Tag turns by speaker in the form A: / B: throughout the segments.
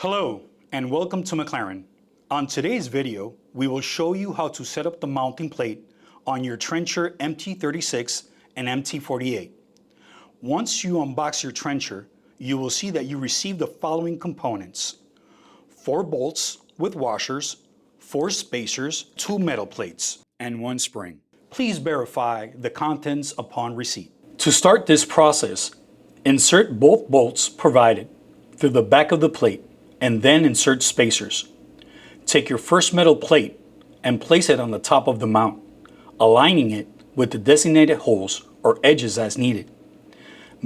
A: Hello and welcome to McLaren. On today's video, we will show you how to set up the mounting plate on your trencher MT36 and MT48. Once you unbox your trencher, you will see that you receive the following components: 4 bolts with washers, 4 spacers, 2 metal plates, and 1 spring. Please verify the contents upon receipt. To start this process, insert both bolts provided through the back of the plate and then insert spacers. Take your first metal plate and place it on the top of the mount, aligning it with the designated holes or edges as needed.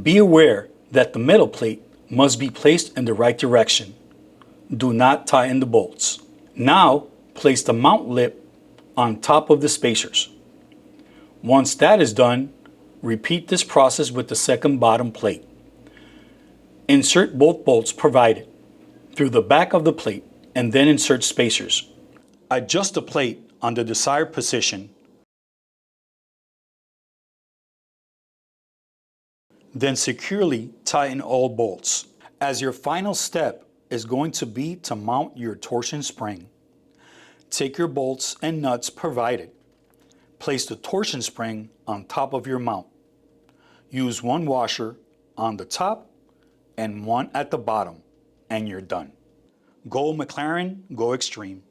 A: Be aware that the metal plate must be placed in the right direction. Do not tighten the bolts. Now place the mount lip on top of the spacers. Once that is done, repeat this process with the second bottom plate. Insert both bolts provided through the back of the plate and then insert spacers. Adjust the plate on the desired position. Then securely tighten all bolts, as your final step is going to be to mount your torsion spring. Take your bolts and nuts provided. Place the torsion spring on top of your mount. Use 1 washer on the top and 1 at the bottom, and you're done. Go McLaren, go extreme.